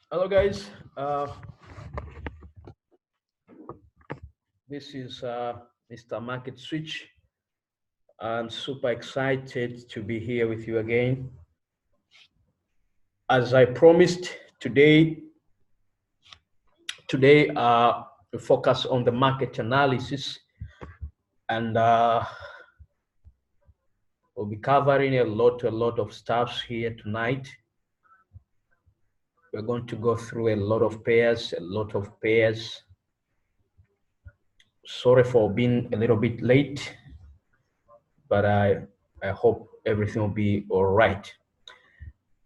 Hello guys, this is Mr. Market Switch. I'm super excited to be here with you again. As I promised, today we focus on the market analysis, and we'll be covering a lot of stuff here tonight. We're going to go through a lot of pairs. Sorry for being a little bit late, but I hope everything will be all right.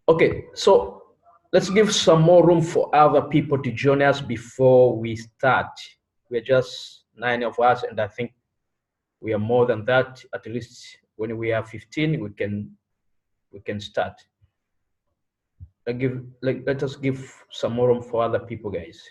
Okay, so let's give some more room for other people to join us before we start. We're just 9 of us, and I think we are more than that. At least when we are 15, we can start. Let us give some more room for other people, guys.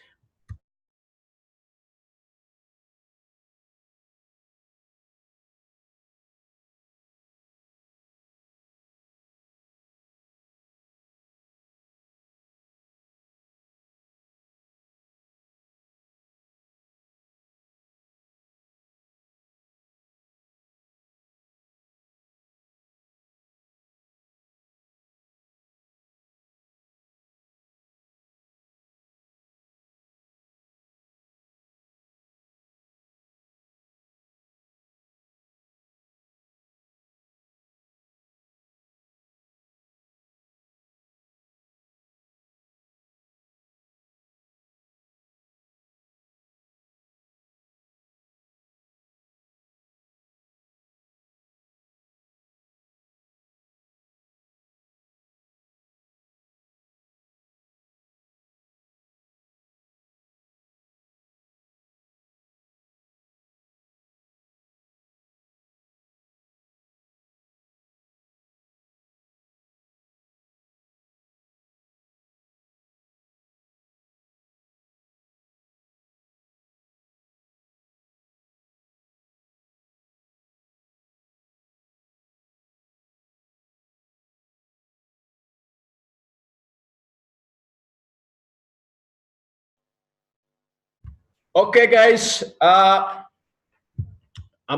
Okay, guys, I'm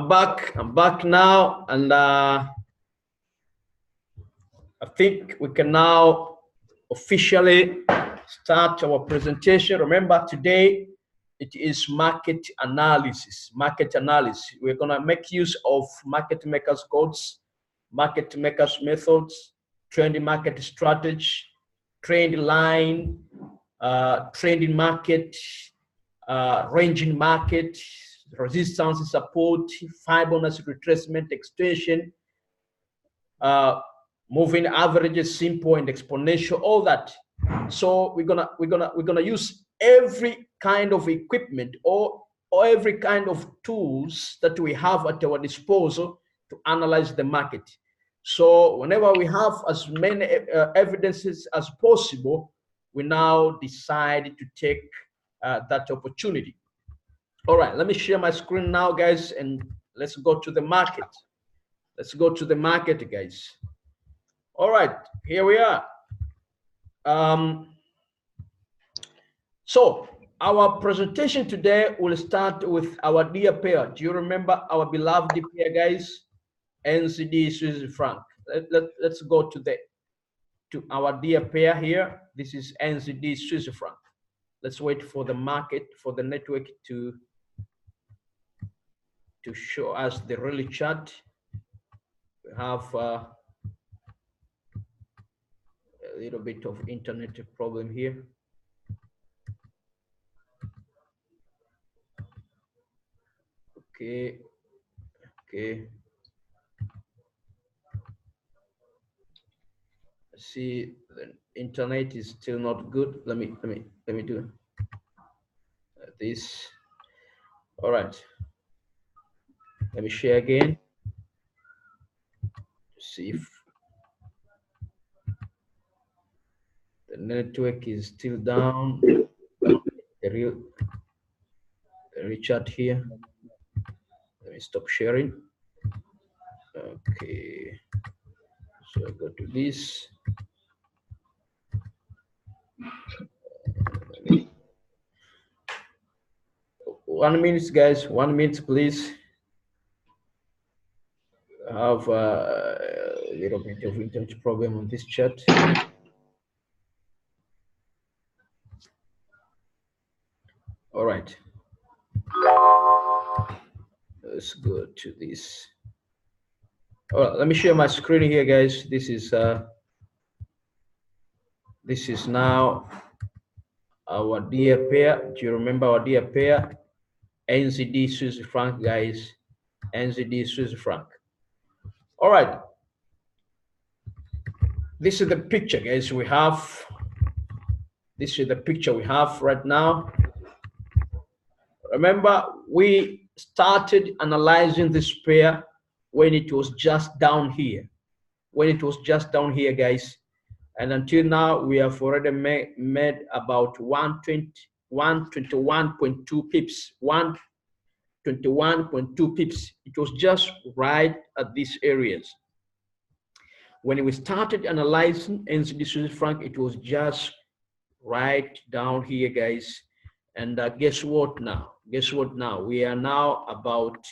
back now, and I think we can now officially start our presentation. Remember, today it is market analysis. We're gonna make use of market makers codes, market makers methods, trend market strategy, trend line, trending market, ranging market, resistance support, Fibonacci retracement extension, moving averages, simple and exponential, all that. So we're gonna use every kind of equipment or every kind of tools that we have at our disposal to analyze the market. So whenever we have as many evidences as possible, we now decide to take that opportunity. All right, let me share my screen now, guys, and let's go to the market. Let's go to the market, guys. All right, here we are. So our presentation today will start with our dear pair. Do you remember our beloved pair, guys? NZD Swiss franc. Let's go to our dear pair here. This is NZD Swiss franc. Let's wait for the market, for the network to show us the real chart. We have a little bit of internet problem here. Okay. See, the internet is still not good. Let me do this. All right. Let me share again. See if the network is still down. The real chart here. Let me stop sharing. Okay. So I go to this. 1 minute, guys. 1 minute, please. I have a little bit of internet problem on this chat. All right. Let's go to this. All right, let me share my screen here, guys. This is now our dear pair. Do you remember our dear pair? NZD Swiss franc, guys. NZD Swiss franc. All right. This is the picture, guys. We have. This is the picture we have right now. Remember, we started analyzing this pair when it was just down here. When it was just down here, guys. And until now, we have already made about 121.2 pips. 121.2 pips. It was just right at these areas. When we started analyzing NZD Swiss franc, it was just right down here, guys. And guess what now? Guess what now? We are now about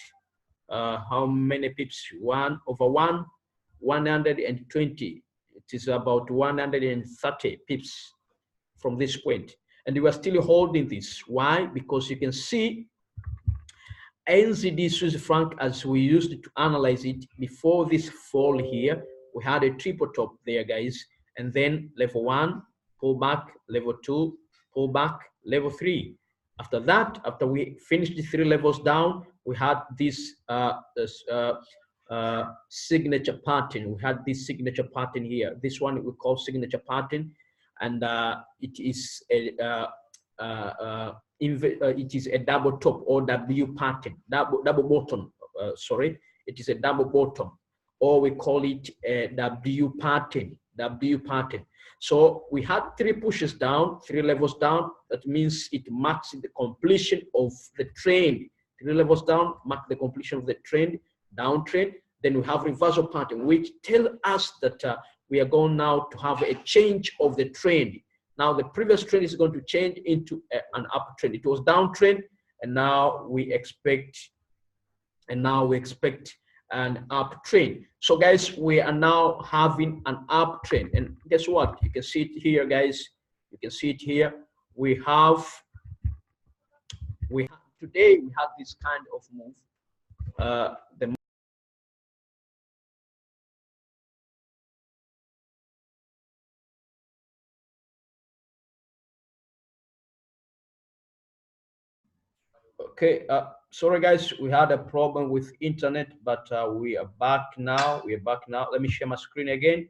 how many pips? 120. It is about 130 pips from this point. And we are still holding this. Why? Because you can see NZD Swiss franc, as we used to analyze it before this fall here, we had a triple top there, guys. And then level 1, pull back, level 2, pull back, level 3. After that, after we finished the 3 levels down, we had this signature pattern. We had this signature pattern here. This one we call signature pattern, and it is a it is a double top or W pattern, double bottom. Sorry, it is a double bottom, or we call it a W pattern. W pattern. So we had 3 pushes down, 3 levels down. That means it marks the completion of the trend. 3 levels down mark the completion of the trend, downtrend. Then we have reversal pattern, which tell us that we are going now to have a change of the trend. Now the previous trend is going to change into an uptrend. It was downtrend, and now we expect an uptrend. So guys, we are now having an uptrend, and guess what? You can see it here, guys. You can see it here. We have today we have this kind of move. Okay, sorry guys, we had a problem with internet, but we are back now. We are back now. Let me share my screen again.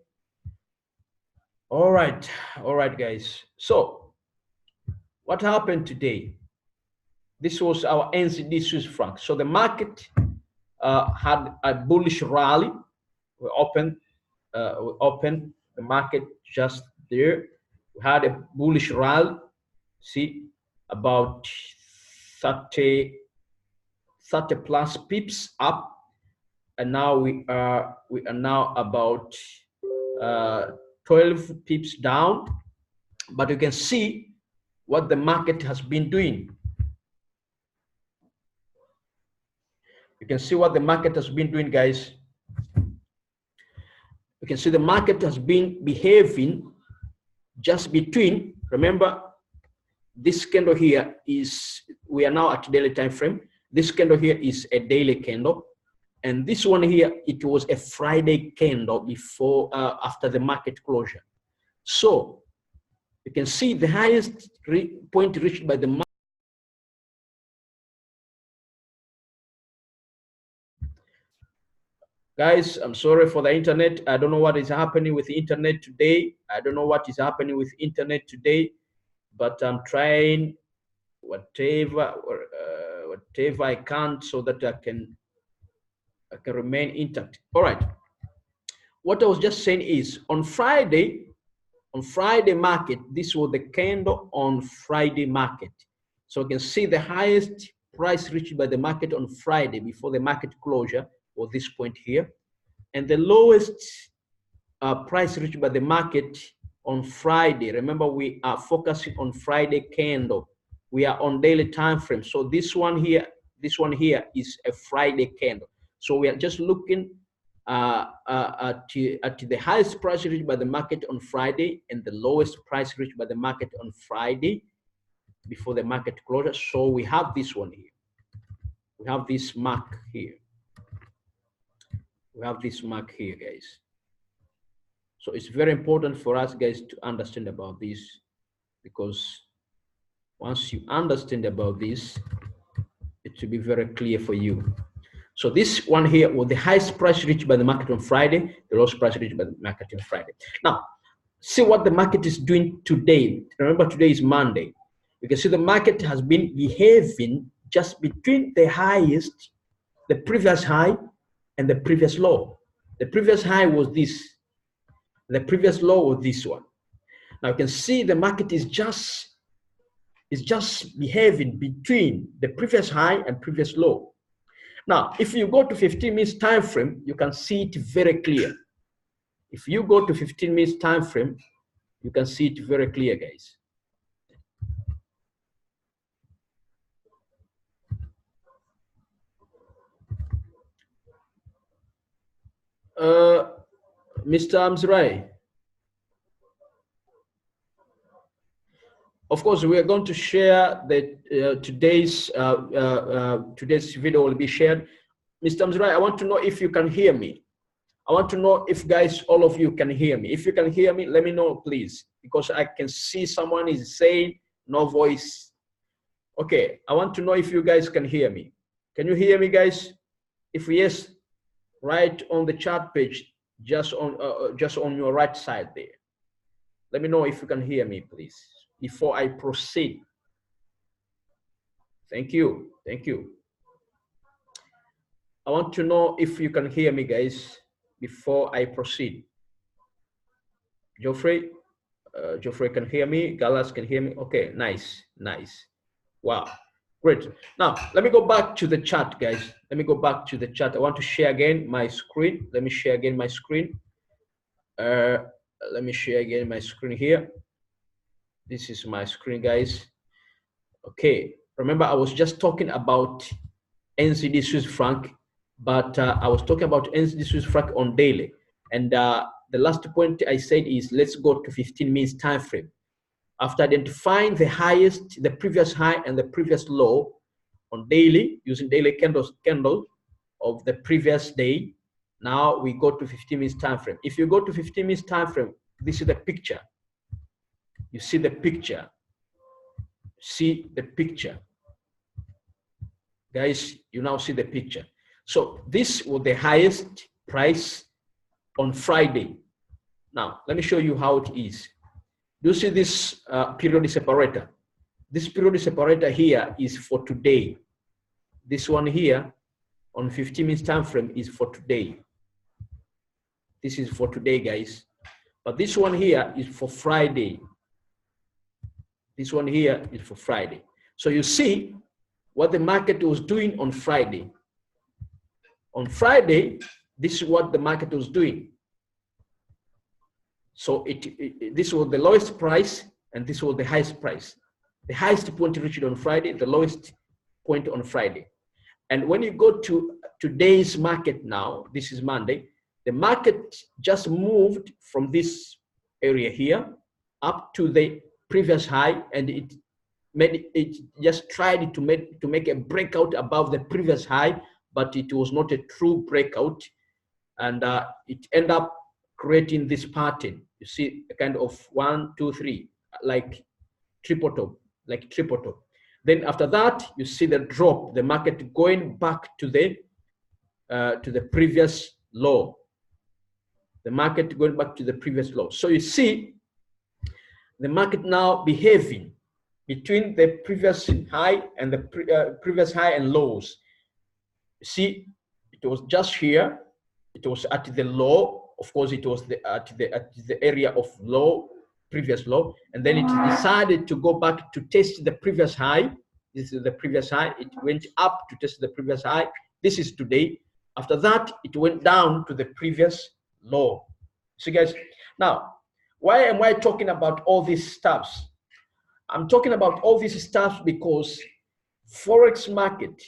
All right, guys. So, what happened today? This was our NZD Swiss franc. So the market had a bullish rally. We opened the market just there. We had a bullish rally. See, about 30 plus pips up, and now we are now about 12 pips down. But you can see what the market has been doing. You can see what the market has been doing, guys. You can see the market has been behaving just between, remember, this candle here is, we are now at daily time frame. This candle here is a daily candle, and this one here, it was a Friday candle before after the market closure. So you can see the highest point reached by the market. Guys, I'm sorry for the internet. I don't know what is happening with the internet today. But I'm trying whatever I can so that I can remain intact. All right. What I was just saying is on Friday market, this was the candle on Friday market. So you can see the highest price reached by the market on Friday before the market closure was this point here, and the lowest price reached by the market on Friday. Remember, we are focusing on Friday candle. We are on daily time frame. So this one here is a Friday candle. So we are just looking at the highest price reached by the market on Friday and the lowest price reached by the market on Friday before the market closure. So we have this one here. We have this mark here. We have this mark here, guys. So it's very important for us, guys, to understand about this, because once you understand about this, it will be very clear for you. So this one here was the highest price reached by the market on Friday, the lowest price reached by the market on Friday. Now, see what the market is doing today. Remember, today is Monday. You can see the market has been behaving just between the highest, the previous high, and the previous low. The previous high was this. The previous low was this one. Now you can see the market is just behaving between the previous high and previous low. Now, if you go to 15 minutes time frame, you can see it very clear. If you go to 15 minutes time frame, you can see it very clear, guys. Mr. Amzrai. Of course, we are going to share the today's video will be shared. Mr. Amzrai, I want to know if you can hear me. I want to know if, guys, all of you can hear me. If you can hear me, let me know, please, because I can see someone is saying no voice. Okay, I want to know if you guys can hear me. Can you hear me, guys? If yes, write on the chat page, just on your right side there. Let me know if you can hear me, please, before I proceed. Thank you. Thank you. I want to know if you can hear me, guys, before I proceed. Geoffrey can hear me. Galas can hear me. Okay, nice, nice. Wow, great. Now, let me go back to the chat, guys. Let me go back to the chat. I want to share again my screen. Let me share again my screen. Let me share again my screen here. This is my screen, guys. Okay, remember I was just talking about NZD Swiss franc, but I was talking about NZD Swiss franc on daily. And the last point I said is let's go to 15 minutes time frame. After identifying the highest, the previous high and the previous low on daily, using daily candle of the previous day, now we go to 15 minutes time frame. If you go to 15 minutes time frame, this is the picture. You see the picture. See the picture. Guys, you now see the picture. So this was the highest price on Friday. Now, let me show you how it is. Do you see this period separator? This period separator here is for today. This one here on 15 minutes time frame is for today. This is for today, guys. But this one here is for Friday. This one here is for Friday. So you see what the market was doing on Friday. On Friday, this is what the market was doing. So this was the lowest price and this was the highest price. The highest point reached on Friday, the lowest point on Friday. And when you go to today's market now, this is Monday, the market just moved from this area here up to the previous high, and it just tried to make a breakout above the previous high, but it was not a true breakout, and it ended up creating this pattern. You see a kind of 1, 2, 3, like triple top, Then after that, you see the drop, the market going back to the previous low. The market going back to the previous low. So you see the market now behaving between the previous high and the previous high and lows. See, it was just here. It was at the low. Of course, it was at the area of low, previous low, and then it decided to go back to test the previous high. This is the previous high. It went up to test the previous high. This is today. After that, it went down to the previous low. So guys, now, why am I talking about all these stuffs? I'm talking about all these stuff because Forex market,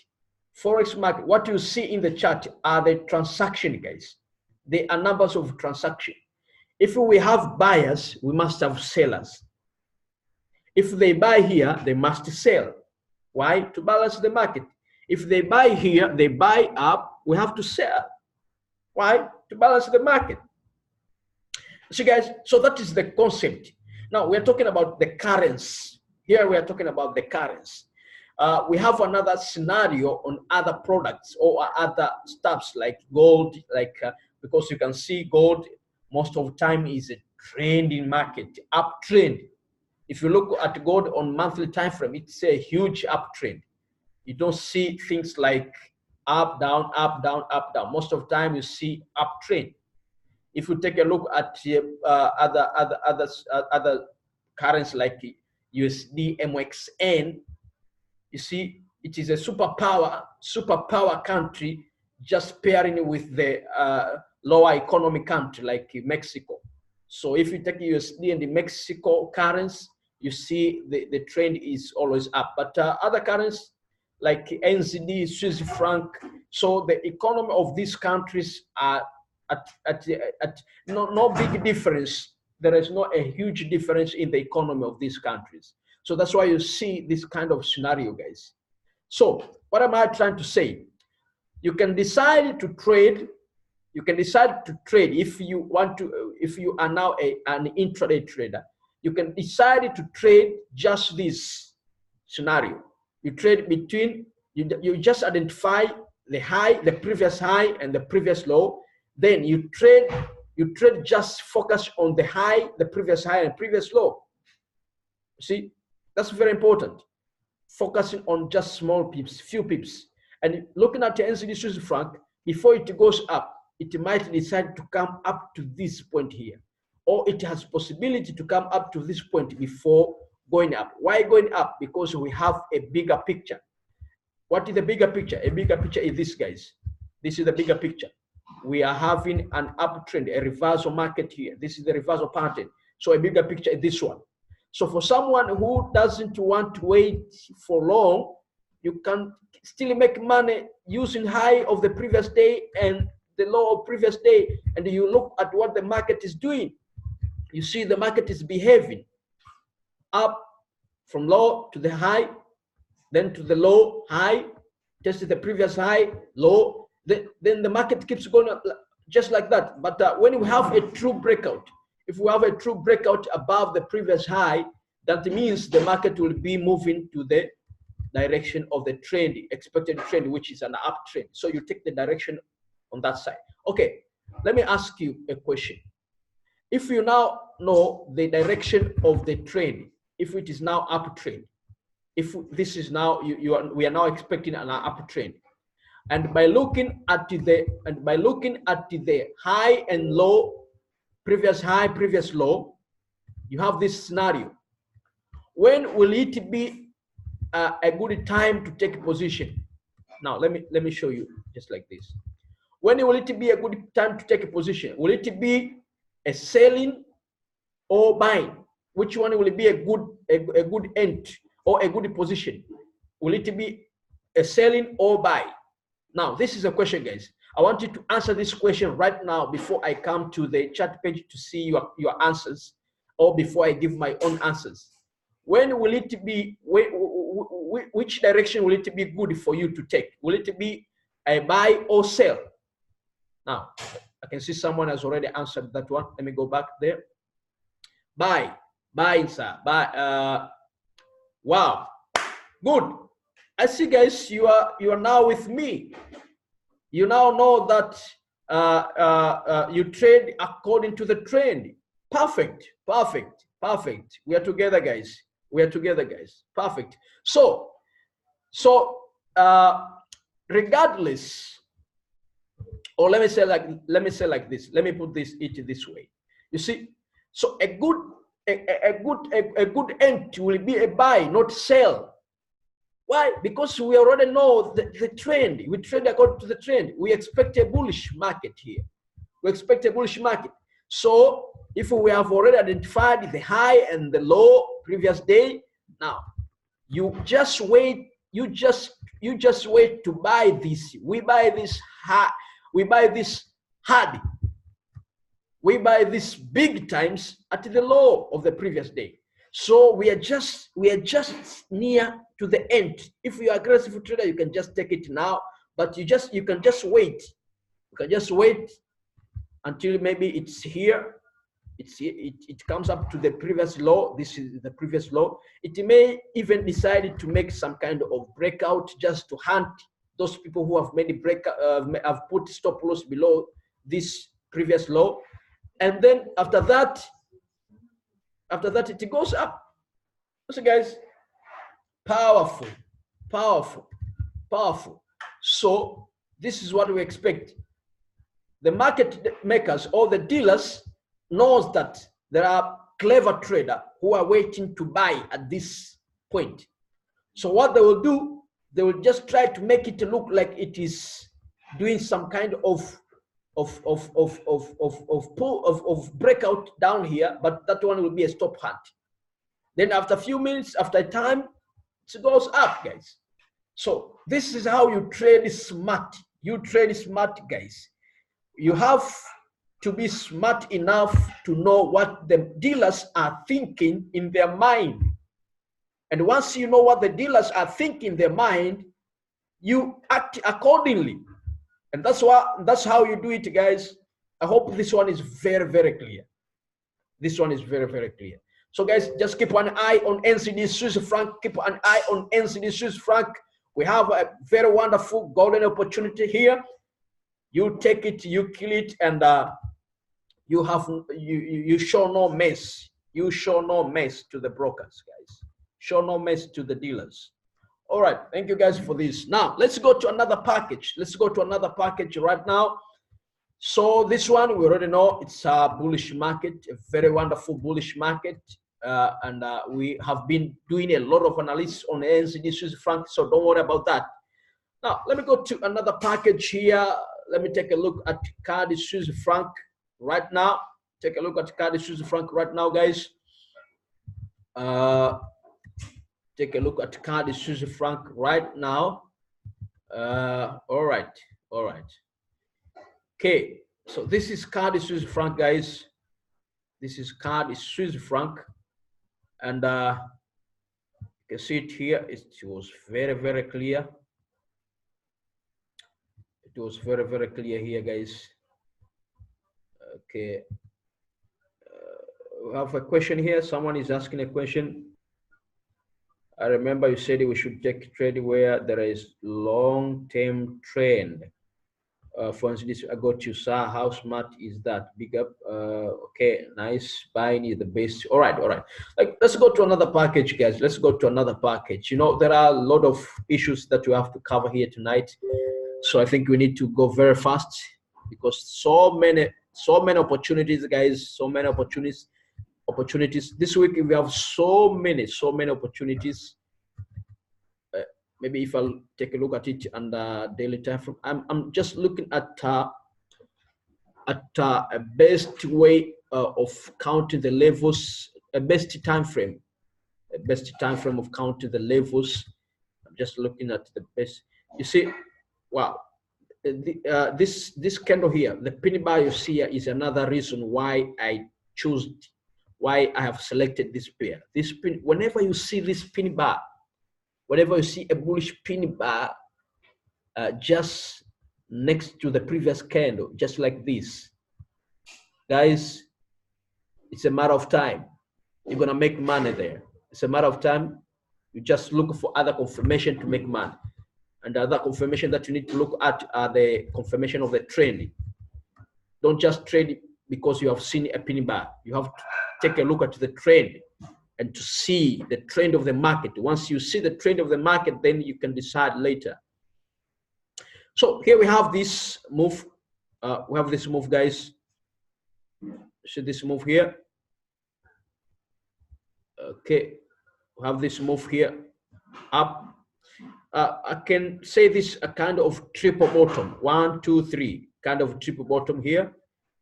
what you see in the chart are the transaction, guys. They are numbers of transaction. If we have buyers, we must have sellers. If they buy here, they must sell. Why? To balance the market. If they buy here, they buy up, we have to sell. Why? To balance the market. So guys, so that is the concept. Now we're talking about the currency. Here we are talking about the currency. We have another scenario on other products or other stuffs like gold, because you can see gold most of the time is a trending market, uptrend. If you look at gold on monthly time frame, it's a huge uptrend. You don't see things like up, down, up, down, up, down. Most of the time you see uptrend. If you take a look at other currencies like USD, MXN, you see it is a superpower country just pairing with the lower economy country like Mexico. So if you take USD and the Mexico currency, you see the trend is always up. But other currencies like NZD, Swiss franc, so the economy of these countries are at no big difference. There is not a huge difference in the economy of these countries. So that's why you see this kind of scenario, guys. So what am I trying to say? You can decide to trade. You can decide to trade if you want to. If you are now an intraday trader, you can decide to trade just this scenario. You trade between. You just identify the high, the previous high, and the previous low. Then you trade just focus on the high, the previous high, and previous low. See, that's very important. Focusing on just small pips, few pips. And looking at the NZD Swiss franc, before it goes up, it might decide to come up to this point here. Or it has possibility to come up to this point before going up. Why going up? Because we have a bigger picture. What is the bigger picture? A bigger picture is this, guys. This is the bigger picture. We are having an uptrend, a reversal market here. This is the reversal pattern. So a bigger picture is this one. So for someone who doesn't want to wait for long, you can still make money using high of the previous day and the low of previous day. And you look at what the market is doing. You see the market is behaving up from low to the high, then to the low, high, test the previous high, low, then the market keeps going up just like that. But when we have a true breakout, if we have a true breakout above the previous high, that means the market will be moving to the direction of the trend, expected trend, which is an uptrend. So you take the direction on that side. Okay, let me ask you a question. If you now know the direction of the trend, if it is now uptrend, if this is now we are now expecting an uptrend, and by looking at the high and low, previous high, previous low, you have this scenario. When will it be a good time to take a position? Now let me show you just like this. When will it be a good time to take a position? Will it be a selling or buying? Which one will be a good entry or a good position? Will it be a selling or buy? Now this is a question, guys. I want you to answer this question right now before I come to the chat page to see your answers, or before I give my own answers. When will it be, which direction will it be good for you to take? Will it be a buy or sell? Now, I can see someone has already answered that one. Let me go back there. Buy, sir, buy. Wow, good. I see, guys, you are now with me. You now know that you trade according to the trend. Perfect. We are together, guys. Perfect. So regardless, or let me say like this. Let me put it this way. You see, so a good entry will be a buy, not sell. Why? Because we already know the trend. We trade according to the trend. We expect a bullish market here. We expect a bullish market. So if we have already identified the high and the low previous day, now you just wait. You just wait to buy this. We buy this high. We buy this hard. We buy this big times at the low of the previous day. So we are just near to the end. If you are aggressive trader, you can just take it now, but you can just wait. You can just wait until maybe it's here. It comes up to the previous low. This is the previous low. It may even decide to make some kind of breakout just to hunt those people who have made a have put stop loss below this previous low. And then after that it goes up. So guys, powerful. So this is what we expect. The market makers or the dealers knows that there are clever traders who are waiting to buy at this point. So what they will do, they will just try to make it look like it is doing some kind of breakout down here, but that one will be a stop hunt. Then after a few minutes, after time, it goes up, guys. So this is how you trade smart. You trade smart, guys. You have to be smart enough to know what the dealers are thinking in their mind. And once you know what the dealers are thinking in their mind, you act accordingly. And that's how you do it, guys. I hope this one is very, very clear. This one is very, very clear. So guys, just keep an eye on NZD Swiss franc. Keep an eye on NZD Swiss franc. We have a very wonderful golden opportunity here. You take it, you kill it, and you show no mess. You show no mess to the brokers, guys. Show no mess to the dealers. All right, thank you guys for this. Now let's go to another package. Let's go to another package right now. So this one we already know it's a bullish market, a very wonderful bullish market, and we have been doing a lot of analysis on NZD Swiss franc. So don't worry about that. Now let me go to another package here. Let me take a look at CAD Swiss franc right now. Take a look at CAD Swiss franc right now, guys. Take a look at CAD Swiss franc right now. All right. Okay, so this is CAD Swiss franc, guys. This is CAD Swiss franc, and you can see it here. It was very, very clear. It was very, very clear here, guys. Okay, we have a question here. Someone is asking a question. I remember you said we should take trade where there is long-term trend. For instance, I got you, sir. How smart is that? Big up. Okay, nice. Buying is the best. All right. Like, let's go to another package, guys. Let's go to another package. You know, there are a lot of issues that we have to cover here tonight. So I think we need to go very fast because so many opportunities, guys. So many opportunities. This week we have so many opportunities. Maybe if I'll take a look at it under daily time frame, I'm just looking at a best way of counting the levels, a best time frame of counting the levels. I'm just looking at the best. You see, wow, this candle here, the pin bar you see here is another reason why I have selected this pair. This pin, whenever you see this pin bar, whenever you see a bullish pin bar just next to the previous candle, just like this, guys, it's a matter of time. You're gonna make money there. It's a matter of time. You just look for other confirmation to make money. And the other confirmation that you need to look at are the confirmation of the trend. Don't just trade because you have seen a pin bar. You have to take a look at the trend and to see the trend of the market. Once you see the trend of the market, then you can decide later. So here we have this move. We have this move, guys. See this move here. Okay, we have this move here up. I can say this a kind of triple bottom. 1, 2, 3, kind of triple bottom here.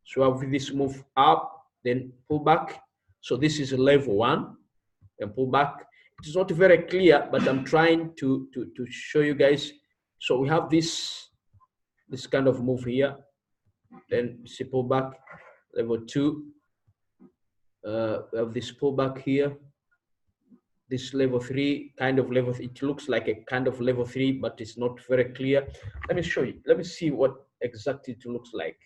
So have this move up, then pull back. So this is level 1, and pull back. It's not very clear, but I'm trying to show you guys. So we have this kind of move here, then see pull back, level 2. We have this pullback here. This level 3, kind of level, it looks like a kind of level 3, but it's not very clear. Let me show you. Let me see what exactly it looks like.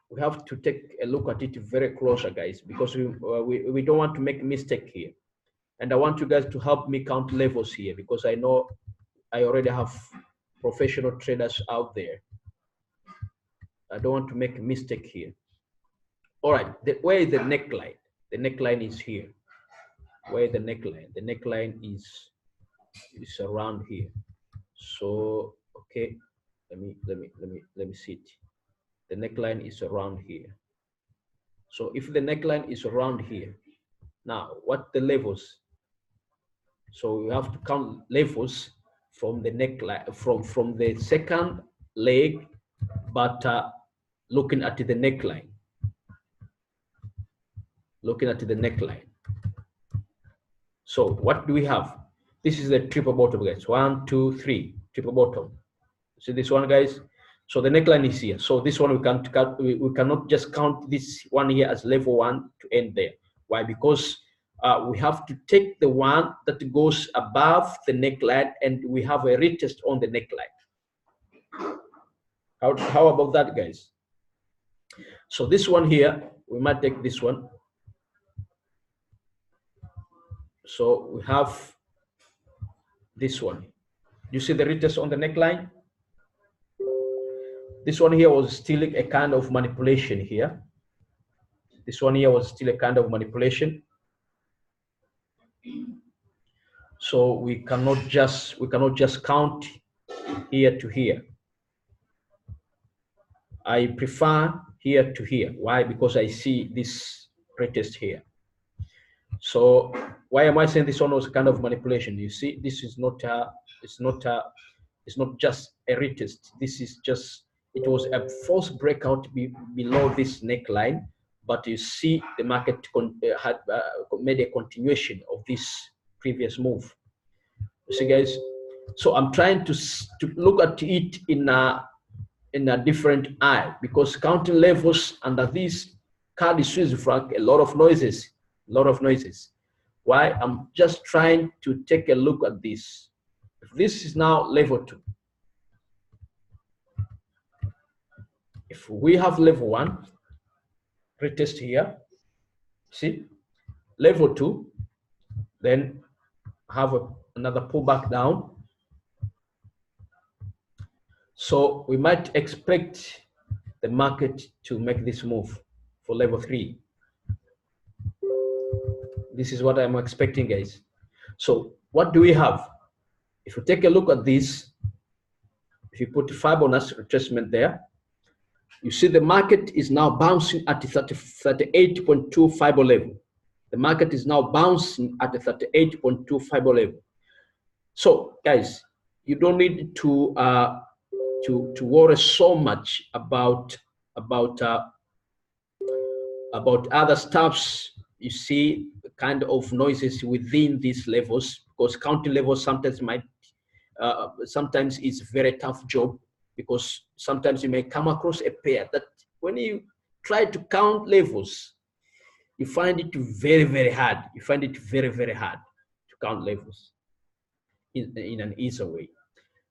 We have to take a look at it very closer, guys, because we don't want to make a mistake here. And I want you guys to help me count levels here, because I know I already have professional traders out there. I don't want to make a mistake here. All right, where is the neckline? The neckline is here. Where is the neckline? The neckline is around here. So okay, let me see it. The neckline is around here. So if the neckline is around here, now what the levels? So you have to count levels from the neckline, from the second leg, but looking at the neckline. Looking at the neckline. So what do we have? This is the triple bottom, guys. 1, 2, 3, triple bottom. See this one, guys? So the neckline is here. So this one we cannot just count this one here as level 1 to end there. Why? Because we have to take the one that goes above the neckline, and we have a retest on the neckline. How about that, guys? So this one here, we might take this one. So we have this one. You see the retest on the neckline? This one here was still a kind of manipulation here. This one here was still a kind of manipulation. So we cannot just count here to here. I prefer here to here. Why? Because I see this retest here. So why am I saying this one was kind of manipulation? You see, this is not it's not just a retest. This is just, it was a false breakout below this neckline, but you see the market had made a continuation of this previous move. You see, guys. So I'm trying to look at it in a different eye, because counting levels under this card Swiss franc, a lot of noises. Why? I'm just trying to take a look at this. If this is now level 2, if we have level 1 retest here, see, level 2, then have another pullback down. So we might expect the market to make this move for level 3. This is what I'm expecting, guys. So what do we have? If you take a look at this, if you put Fibonacci retracement there, you see the market is now bouncing at the 38.2 Fibo level. The market is now bouncing at the 38.2 Fibo level. So, guys, you don't need to worry so much about other stuffs. You see, kind of noises within these levels, because counting levels sometimes sometimes it's a very tough job, because sometimes you may come across a pair that when you try to count levels, you find it very, very hard. You find it very, very hard to count levels in an easy way.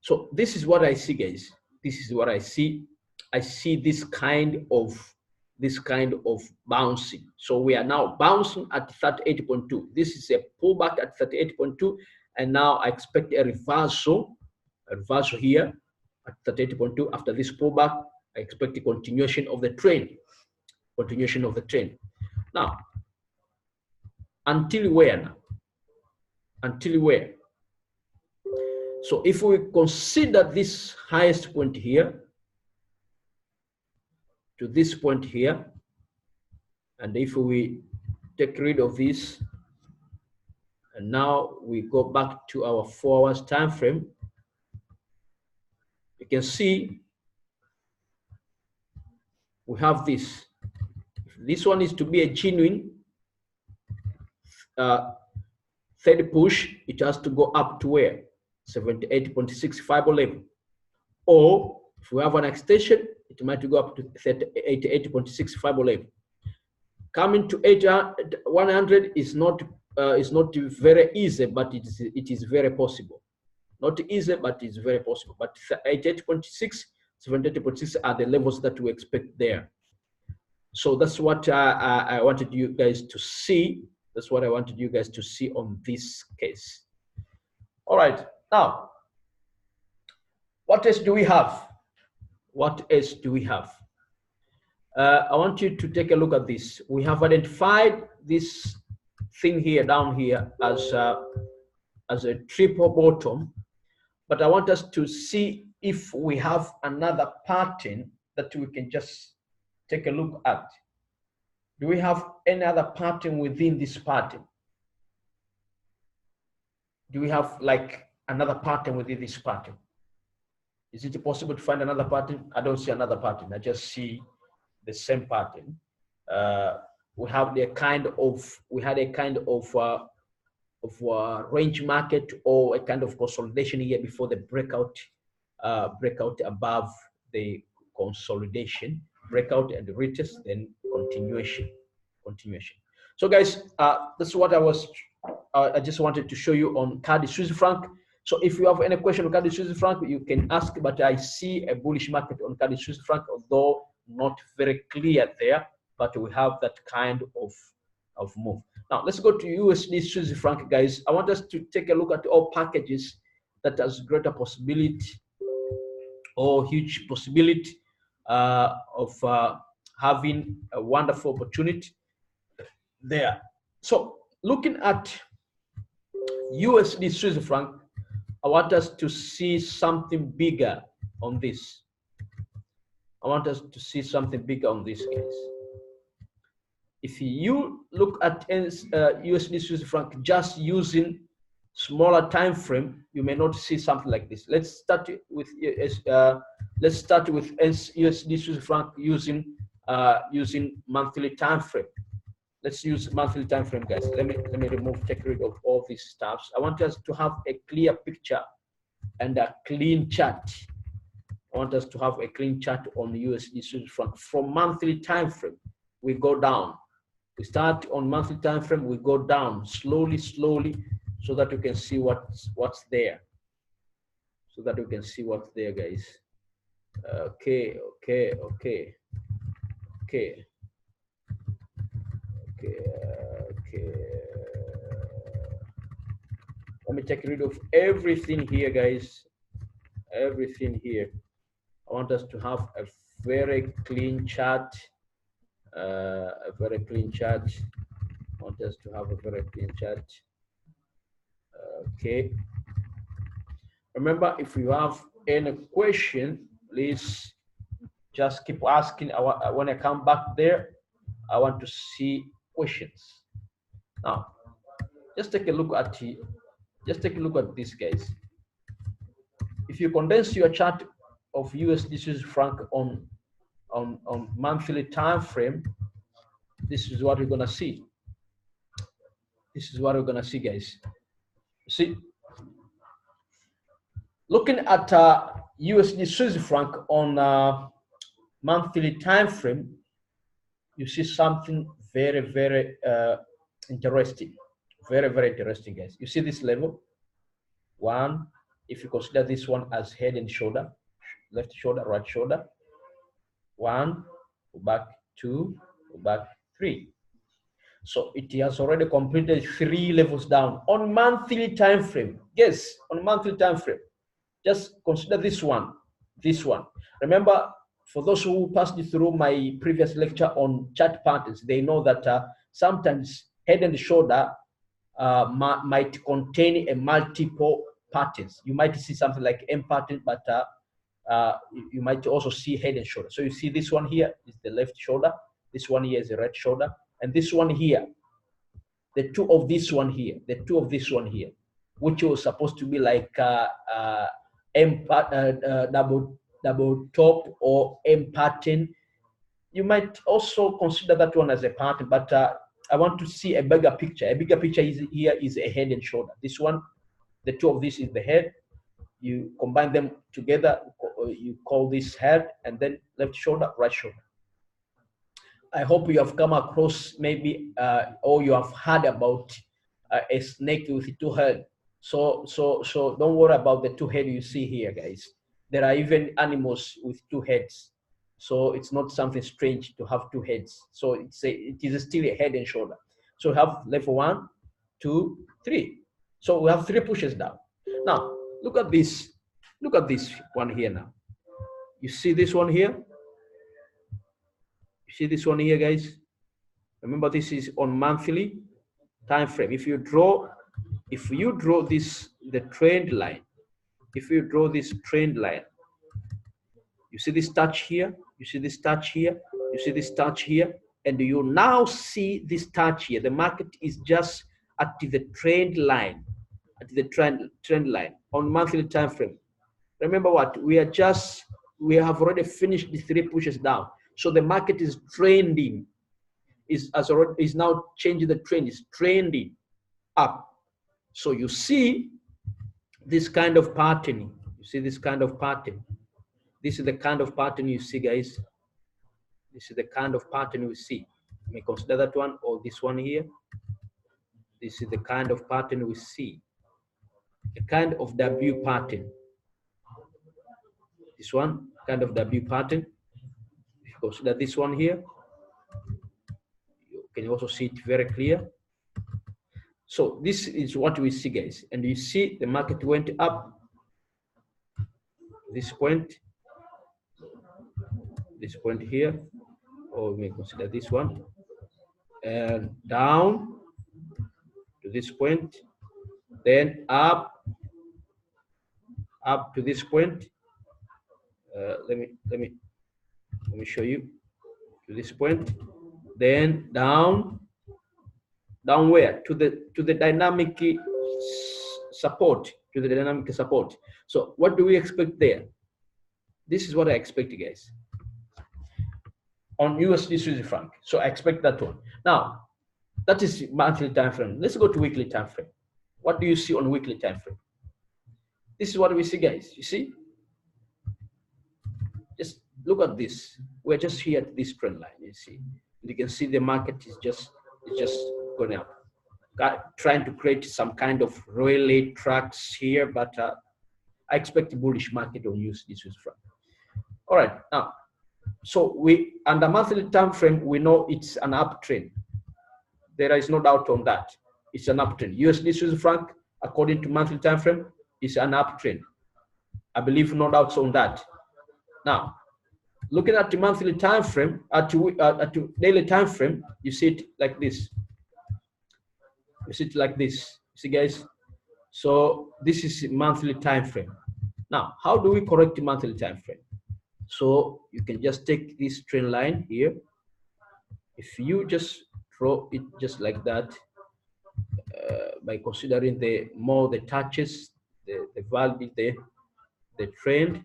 So this is what I see, guys. This is what I see. I see this kind of bouncing. So we are now bouncing at 38.2. This is a pullback at 38.2, and now I expect a reversal here at 38.2. After this pullback, I expect a continuation of the trend. Now, until where now? Until where? So if we consider this highest point here to this point here, and if we take rid of this, and now we go back to our 4 hours time frame, you can see we have this. If this one is to be a genuine third push, it has to go up to where? 78.65 level. Or if we have an extension, it might go up to 88.65 level. Coming to 100 is not very easy, but it is very possible. Not easy, but it's very possible. But 88.6, 78.6 are the levels that we expect there. So that's what I wanted you guys to see. That's what I wanted you guys to see on this case. All right, now, what else do we have? What else do we have? I want you to take a look at this. We have identified this thing here, down here, as a triple bottom, but I want us to see if we have another pattern that we can just take a look at. Do we have any other pattern within this pattern? Do we have like another pattern within this pattern? Is it possible to find another pattern? I don't see another pattern. I just see the same pattern. We had a kind of range market, or a kind of consolidation here before the breakout above the consolidation, breakout and retest, then continuation. So guys, that's what I just wanted to show you on CAD Swiss franc. So if you have any question on CAD Swiss franc, you can ask, but I see a bullish market on CAD Swiss franc, although not very clear there, but we have that kind of move. Now let's go to USD Swiss franc, guys. I want us to take a look at all packages that has greater possibility or huge possibility of having a wonderful opportunity there. So looking at USD Swiss franc, I want us to see something bigger on this. I want us to see something bigger on this case. If you look at USD Swiss franc just using smaller time frame, you may not see something like this. Let's start with USD Swiss franc using monthly time frame. Let's use monthly time frame, guys. Let me take rid of all these stuffs. I want us to have a clear picture and a clean chart. I want us to have a clean chart on USD Swiss franc. From monthly time frame, we go down. We start on monthly time frame, we go down slowly, so that you can see what's there. So that you can see what's there, guys. Okay. Let me take rid of everything here, guys. Everything here. I want us to have a very clean chart. A very clean chart. I want us to have a very clean chart. Okay. Remember, if you have any question, please just keep asking. When I come back there, I want to see questions. Now, just take a look at this, guys. If you condense your chart of USD Swiss franc on monthly time frame, this is what we're gonna see. This is what we're gonna see, guys. See, looking at USD Swiss franc on monthly time frame, you see something very interesting. Very interesting, guys. You see this level one. If you consider this one as head and shoulder, left shoulder, right shoulder, one, go back, two, go back, three. So it has already completed 3 levels down on monthly time frame. Yes, on monthly time frame. Just consider this one. Remember, for those who passed through my previous lecture on chart patterns, they know that sometimes head and shoulder might contain a multiple patterns. You might see something like M pattern, but you might also see head and shoulder. So you see this one here is the left shoulder, this one here is the right shoulder, and this one here, the two of this one here, which was supposed to be like M double top or M pattern, you might also consider that one as a pattern, but I want to see a bigger picture. A bigger picture is here is a head and shoulder. This one, the two of this is the head. You combine them together, you call this head, and then left shoulder, right shoulder. I hope you have come across maybe, or you have heard about a snake with two heads. So don't worry about the two heads you see here, guys. There are even animals with two heads. So it's not something strange to have two heads. So it is still a head and shoulder. So we have level 1, 2, 3. So we have 3 pushes down. Now, look at this. Look at this one here now. You see this one here? You see this one here, guys? Remember, this is on monthly time frame. If you draw this, the trend line, if you draw this trend line, you see this touch here, you see this touch here, you see this touch here, and you now see this touch here. The market is just at the trend line, trend line on monthly time frame. Remember what? We have already finished the 3 pushes down. So the market is trending, is now changing the trend, is trending up. So you see this kind of pattern. You see this kind of pattern. This is the kind of pattern you see, guys. This is the kind of pattern we see. You may consider that one or this one here. This is the kind of pattern we see. A kind of W pattern. This one, kind of W pattern. If you consider this one here, you can also see it very clear. So this is what we see, guys. And you see the market went up this point here, or we may consider this one, and down to this point, then up to this point. Let me show you, to this point, then down where? To the dynamic support, to the dynamic support. So what do we expect there? This is what I expect, guys, on USD Swiss franc. So I expect that one. Now, that is monthly time frame. Let's go to weekly time frame. What do you see on weekly time frame? This is what we see, guys. You see? Just look at this. We're just here at this trend line. You see? You can see the market is just going up. Trying to create some kind of relay tracks here, but I expect a bullish market on USD Swiss franc. All right, now, so under monthly time frame, we know it's an uptrend. There is no doubt on that. It's an uptrend. USD Swiss franc, according to monthly time frame, is an uptrend. I believe no doubts on that. Now, looking at the monthly time frame, at daily time frame, you see it like this. You see it like this. You see, guys? So this is monthly time frame. Now, how do we correct the monthly time frame? So you can just take this trend line here. If you just draw it just like that, by considering the touches, the value, the trend.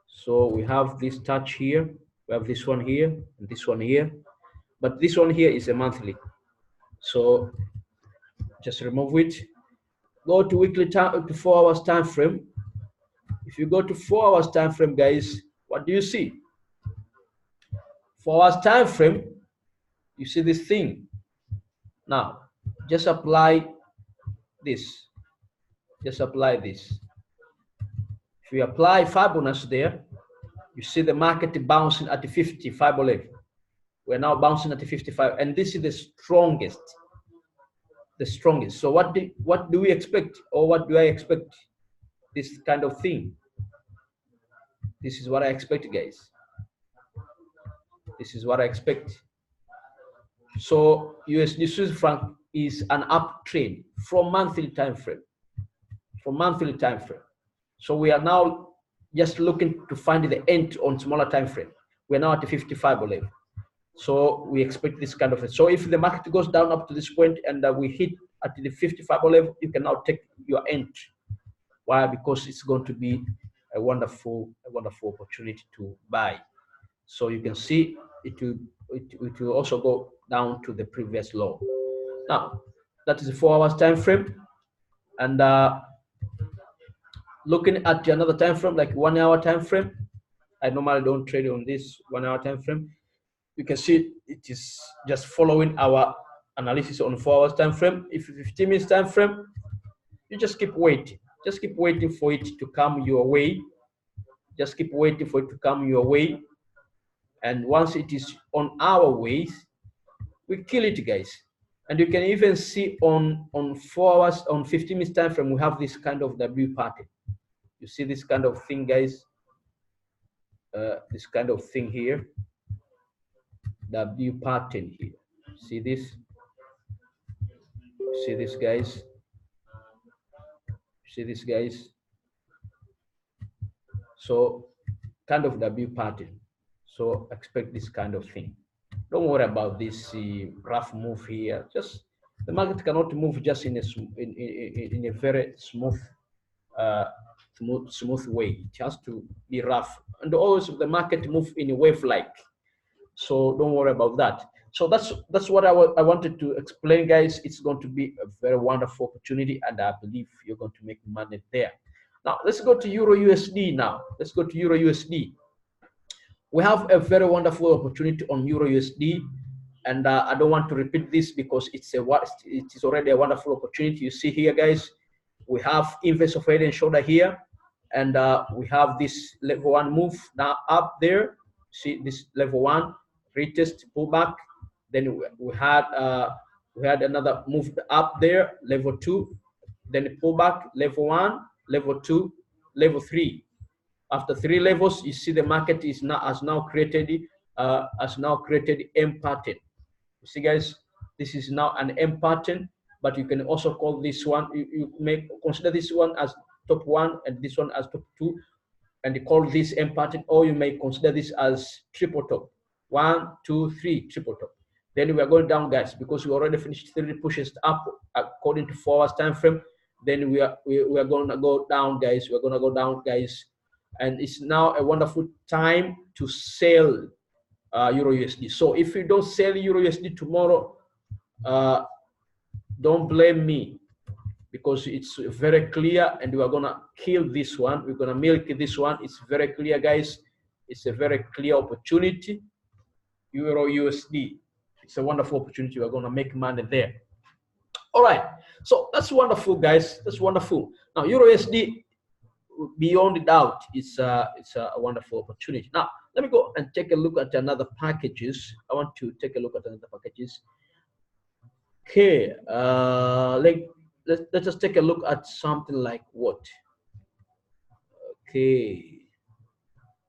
So we have this touch here, we have this one here, and this one here. But this one here is a monthly. So just remove it. Go to weekly time, to 4 hours time frame. If you go to 4 hours time frame, guys, what do you see? 4 hours time frame, you see this thing. Now, just apply this. Just apply this. If you apply Fibonacci there, you see the market bouncing at the 55 level. We're now bouncing at the 55, and this is the strongest. The strongest. So what do we expect, or what do I expect? This kind of thing. This is what I expect, guys. This is what I expect. So USD Swiss franc is an uptrend from monthly time frame. From monthly time frame. So we are now just looking to find the end on smaller time frame. We're now at the 55 level. So we expect this kind of thing. So if the market goes down up to this point and we hit at the 55 level, you can now take your entry. Why? Because it's going to be a wonderful opportunity to buy. So you can see it will also go down to the previous low. Now that is the 4 hours time frame, and looking at another time frame like 1 hour time frame. I normally don't trade on this 1 hour time frame. You can see it is just following our analysis on 4 hours time frame. If 15 minutes time frame, you just keep waiting. Just keep waiting for it to come your way. Just keep waiting for it to come your way. And once it is on our way, we kill it, guys. And you can even see on 4 hours, on 15 minutes time frame, we have this kind of W pattern. You see this kind of thing, guys. This kind of thing here. W pattern here. See this? See this, guys? See this, guys? So kind of W pattern. So expect this kind of thing. Don't worry about this rough move here. Just the market cannot move just in a very smooth way. It has to be rough, and also the market move in a wave-like. So don't worry about that. So that's what I wanted to explain, guys. It's going to be a very wonderful opportunity, and I believe you're going to make money there. Now let's go to Euro USD. Now let's go to Euro USD. We have a very wonderful opportunity on Euro USD, and I don't want to repeat this because it is already a wonderful opportunity. You see here, guys, we have inverse of head and shoulder here, and we have this level 1 move now up there. See this level 1 retest pullback. Then we had another move up there, level 2, then pullback, level 1, level 2, level 3. After 3 levels, you see the market has now created M pattern. You see, guys, this is now an M pattern, but you can also call this one. You may consider this one as top 1 and this one as top 2, and you call this M pattern, or you may consider this as triple top. 1, 2, 3, triple top. Then we are going down, guys, because we already finished 3 pushes up according to 4 hours time frame. Then we are going to go down, guys. We're going to go down, guys. And it's now a wonderful time to sell Euro USD. So if you don't sell Euro USD tomorrow, don't blame me, because it's very clear, and we are gonna kill this one. We're gonna milk this one. It's very clear, guys. It's a very clear opportunity. Euro USD. It's a wonderful opportunity. We're gonna make money there. All right. So that's wonderful, guys. That's wonderful. Now Euro USD, beyond doubt, it's a wonderful opportunity. Now let me go and take a look at another packages. I want to take a look at another packages. Okay, let's just take a look at something like what? Okay,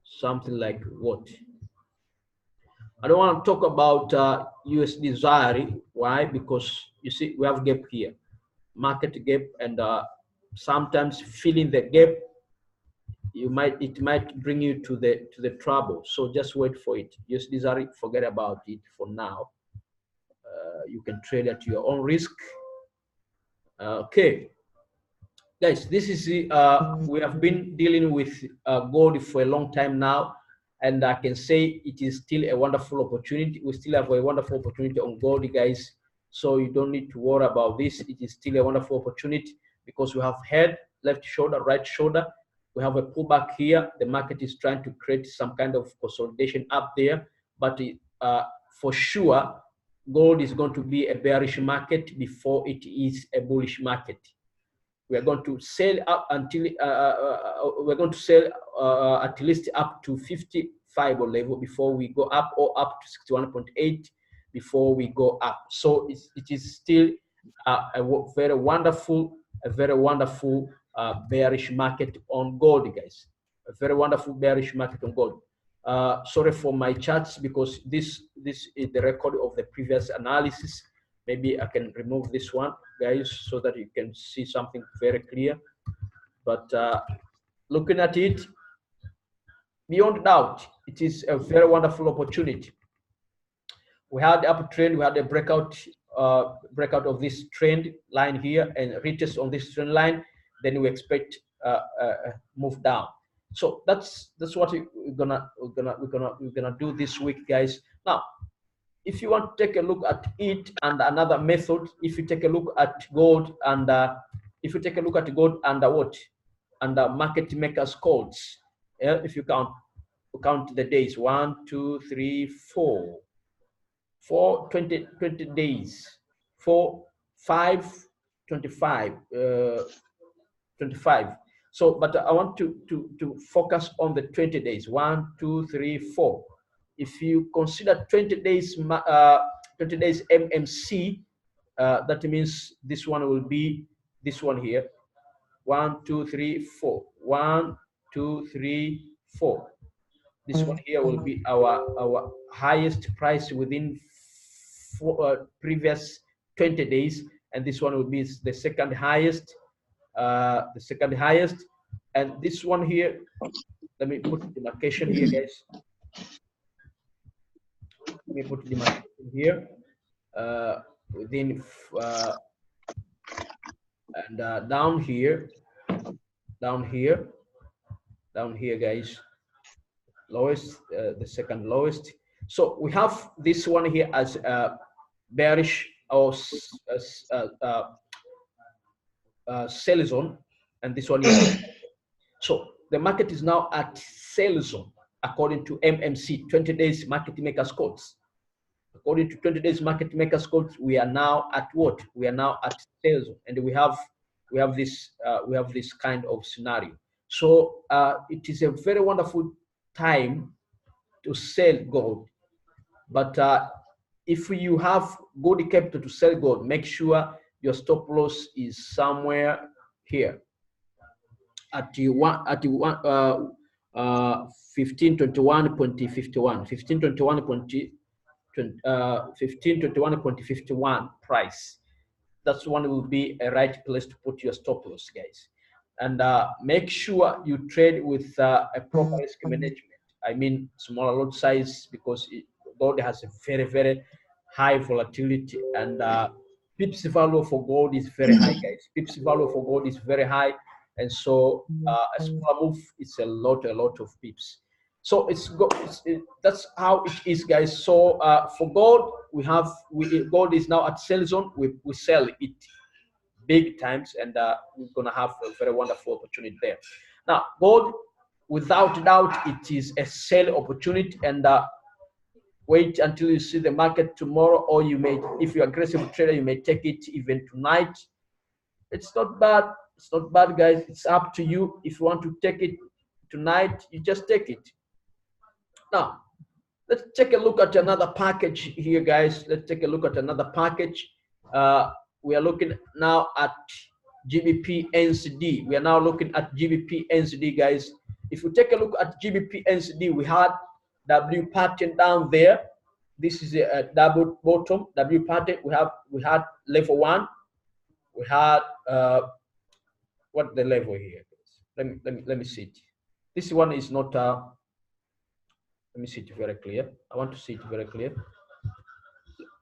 something like what? I don't want to talk about USD ZARI. Why? Because you see we have gap here, market gap, and sometimes filling the gap, it might bring you to the trouble. So just wait for it. USD ZARI, forget about it for now. You can trade at your own risk. Okay, guys, this is we have been dealing with gold for a long time now, and I can say it is still a wonderful opportunity. We still have a wonderful opportunity on gold, guys. So you don't need to worry about this. It is still a wonderful opportunity because we have head, left shoulder, right shoulder. We have a pullback here. The market is trying to create some kind of consolidation up there, but for sure, gold is going to be a bearish market before it is a bullish market. We are going to sell up until we're going to sell at least up to 55 level before we go up, or up to 61.8 before we go up. So it is still a very wonderful bearish market on gold, guys. A very wonderful bearish market on gold. Sorry for my charts, because this is the record of the previous analysis. Maybe I can remove this one, guys, so that you can see something very clear. But looking at it, beyond doubt, it is a very wonderful opportunity. We had the uptrend, we had a breakout of this trend line here, and retest on this trend line. Then we expect a move down. So that's what we're gonna do this week, guys. Now, if you want to take a look at it and another method, if you take a look at gold and if you take a look at gold under what? Under market makers codes, yeah, if you count the days, 1, 2, 3, 4, 20 days, 4, 5, 25, 25. So, but I want to focus on the 20 days, 1, 2, 3, 4. If you consider 20 days MMC, that means this one will be this one here. 1, 2, 3, 4. 1, 2, 3, 4. This one here will be our highest price within previous 20 days, and this one will be the second highest. And this one here, let me put demarcation here, guys. Let me put demarcation here within and down here, guys, lowest, the second lowest. So we have this one here as bearish or sell zone, and this one here. So the market is now at sell zone according to MMC, 20 days market makers codes. According to 20 days market makers codes, we are now at what? We are now at sell zone, and we have this kind of scenario. So it is a very wonderful time to sell gold, but if you have good capital to sell gold, make sure your stop loss is somewhere here at 1521.51, 1521.51 price. That's one will be a right place to put your stop loss, guys. And make sure you trade with a proper risk management. I mean, smaller lot size, because gold has a very, very high volatility, and pips value for gold is very high, guys. Pips value for gold is very high, and so a small move, it's a lot of pips. So that's how it is, guys. So for gold, gold is now at sell zone. We sell it big times, and we're gonna have a very wonderful opportunity there. Now, gold, without doubt, it is a sell opportunity, and wait until you see the market tomorrow, or you may, if you're aggressive trader, you may take it even tonight. It's not bad. It's not bad, guys. It's up to you. If you want to take it tonight, you just take it. Now, let's take a look at another package here, guys. Let's take a look at another package. We are looking now at GBP NZD. We are now looking at GBP NZD, guys. If you take a look at GBP NZD, we had W pattern down there. This is a double bottom W pattern. We had level 1. We had what the level here? Let me see it. This one is not. Let me see it very clear. I want to see it very clear.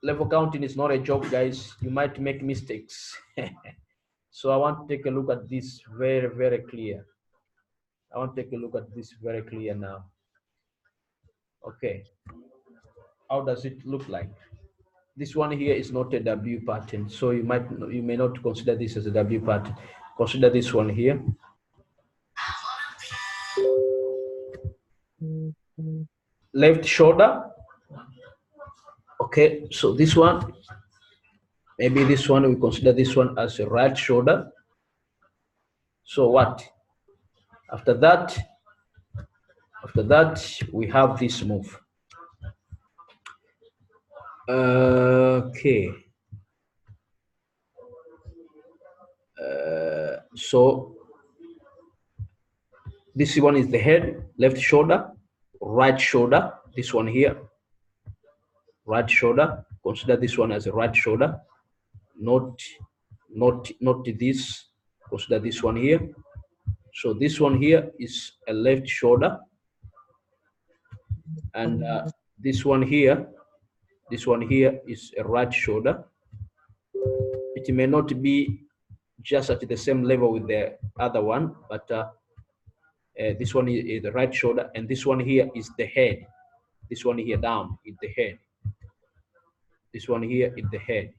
Level counting is not a joke, guys. You might make mistakes. So I want to take a look at this very, very clear. I want to take a look at this very clear now. Okay. How does it look like? This one here is not a W pattern, so you may not consider this as a W pattern. Consider this one here. Left shoulder. Okay, so this one, maybe this one, we consider this one as a right shoulder. So what? After that, we have this move. Okay. So this one is the head, left shoulder, right shoulder. This one here, right shoulder. Consider this one as a right shoulder, not this. Consider this one here. So this one here is a left shoulder, and this one here is a right shoulder. It may not be just at the same level with the other one, but this one is the right shoulder, and this one here is the head. This one here down is the head. This one here is the head.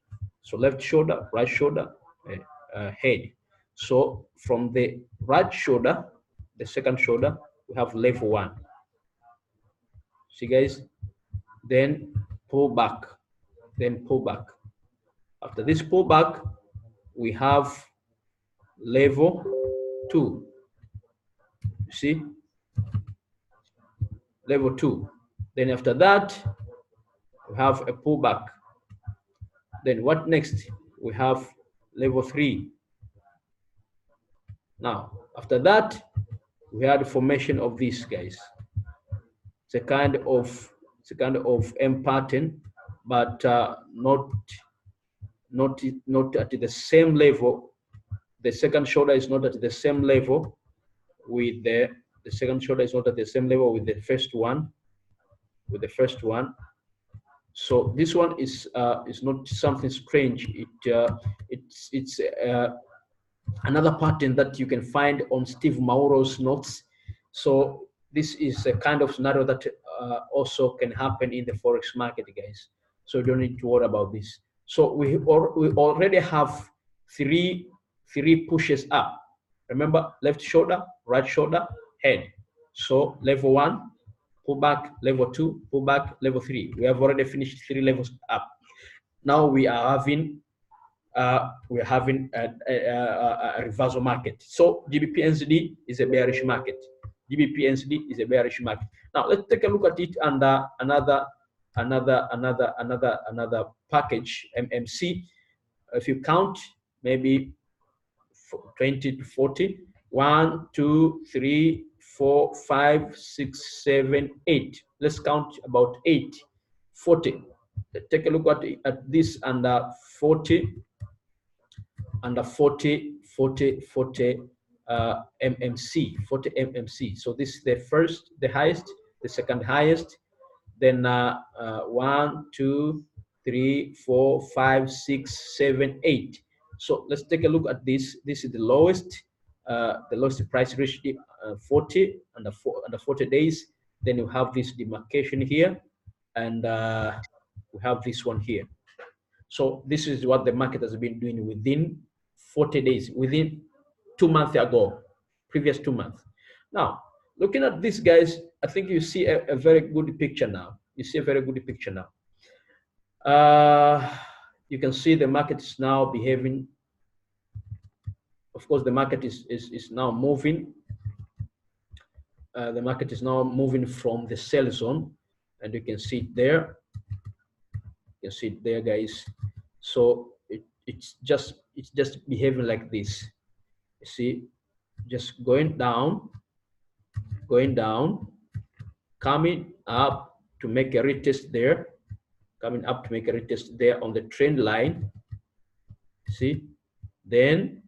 So left shoulder, right shoulder, head. So from the right shoulder, the second shoulder, we have level 1. See guys, then pull back, then pull back. After this pull back, we have level 2. You see, level 2. Then after that, we have a pullback. Then what next? We have level 3. Now, after that, we had the formation of these guys. It's a kind of M pattern, but not at the same level. The second shoulder is not at the same level with the second shoulder is not at the same level with the first one. So this one is not something strange. It's another pattern that you can find on Steve Mauro's notes. So this is a kind of scenario that also can happen in the Forex market, guys. So you don't need to worry about this. So we already have three pushes up. Remember, left shoulder, right shoulder, head. So level 1, pull back, level 2, pull back, level 3. We have already finished 3 levels up. Now we are having a reversal market. So GBP NZD is a bearish market. GBP NZD is a bearish market. Now let's take a look at it under another package, MMC. If you count, maybe 20 to 40. 1, 2, 3, 4, 5, 6, 7, 8. Let's count about 8. 40. Let's take a look at this under 40. Under 40 MMC, 40 MMC. So this is the first, the highest, the second highest, then 1, 2, 3, 4, 5, 6, 7, 8. So let's take a look at this. This is the lowest price reached 40 under 40 days. Then you have this demarcation here, and we have this one here. So this is what the market has been doing within 40 days, within 2 months ago, previous 2 months. Now, looking at this, guys, I think you see a very good picture now. You see a very good picture now. You can see the market is now behaving. Of course, the market is now moving. The market is now moving from the sell zone, and you can see it there. You can see it there, guys. So it's just behaving like this. You see, just going down, coming up to make a retest there, coming up to make a retest there on the trend line. See, then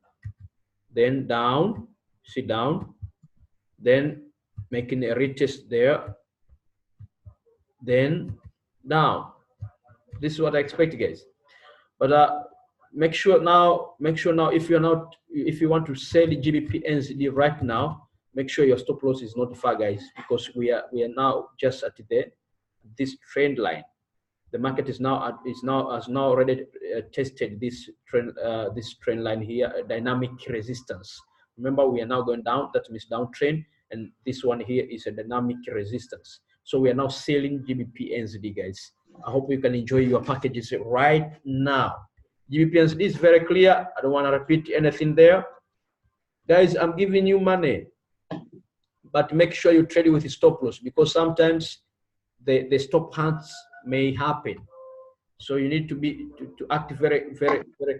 down, see, down, then making a retest there, then down. This is what I expect, guys. But make sure now if you want to sell the GBP NZD right now, make sure your stop loss is not far, guys, because we are now just at this trend line. The market has now already tested this trend line here, a dynamic resistance. Remember, we are now going down. That means downtrend, and this one here is a dynamic resistance. So we are now selling GBP NZD, guys. I hope you can enjoy your packages right now. GBP NZD is very clear. I don't want to repeat anything there, guys. I'm giving you money, but make sure you trade with the stop loss, because sometimes the stop hunts may happen. So you need to act very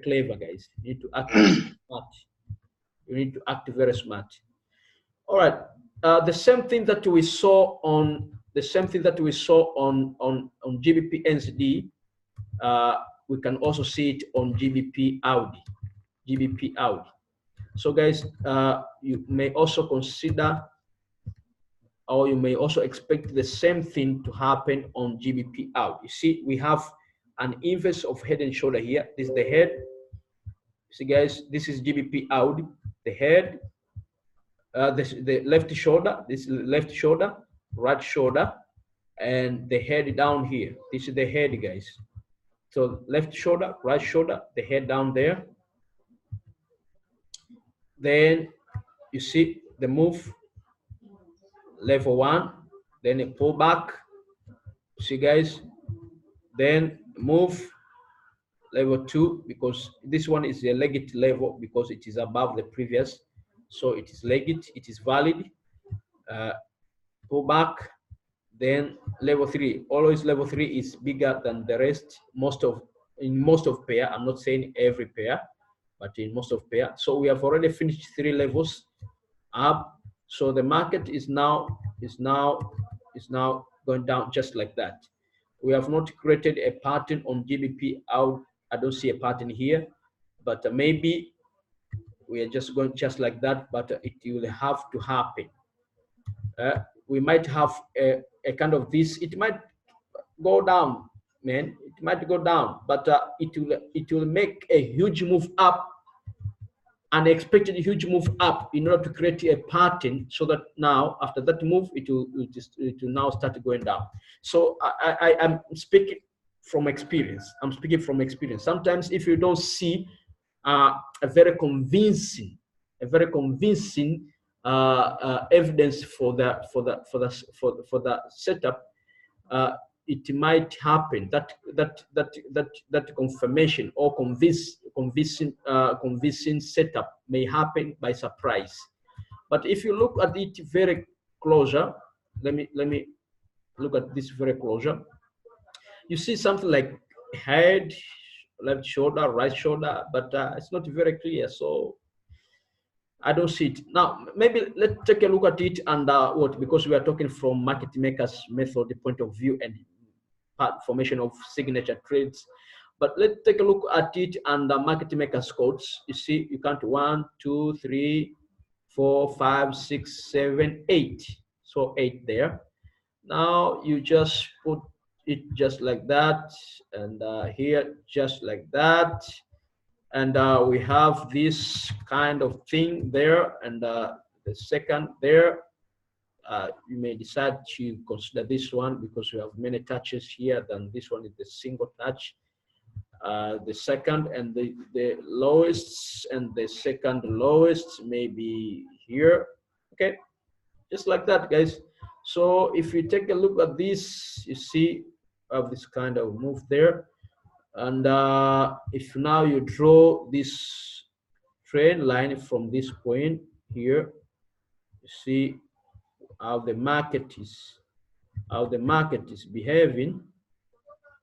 clever, guys. You need to act smart. You need to act very smart. All right. The same thing that we saw on GBP NZD, we can also see it on GBP AUD. GBP AUD. So guys, you may also consider, or you may also expect the same thing to happen on GBP AUD. You see, we have an inverse of head and shoulder here. This is the head. See, guys, this is GBP AUD. The head, the left shoulder. This is left shoulder, right shoulder, and the head down here. This is the head, guys. So left shoulder, right shoulder, the head down there. Then you see the move, level 1, then a pull back. See, guys, then move level 2, because this one is a legit level because it is above the previous, so it is legit, it is valid. Pull back, then level 3. Always level 3 is bigger than the rest, in most of pair. I'm not saying every pair, but in most of pair. So we have already finished 3 levels up. So the market is now going down just like that. We have not created a pattern on GBP out. I don't see a pattern here, but maybe we are just going just like that, but it will have to happen. We might have a kind of this. It might go down, man. It might go down, but it will make a huge move up, unexpected huge move up, in order to create a pattern, so that now after that move it will now start going down. So I am speaking from experience. I'm speaking from experience. Sometimes if you don't see a very convincing evidence for the setup, it might happen that confirmation or convincing setup may happen by surprise. But if you look at it very closer, let me look at this very closer. You see something like head, left shoulder, right shoulder, but it's not very clear, so I don't see it. Now, maybe let's take a look at it and because we are talking from market makers method point of view and formation of signature trades. But let's take a look at it under market makers codes. You see, you count 1, 2, 3, 4, 5, 6, 7, 8. So 8 there. Now you just put it just like that, and here just like that. And we have this kind of thing there, and the second there. You may decide to consider this one because we have many touches here than this one is the single touch. The second and the lowest and the second lowest may be here. Okay, just like that, guys. So if you take a look at this, you see of this kind of move there. And if now you draw this trend line from this point here, you see how the market is behaving.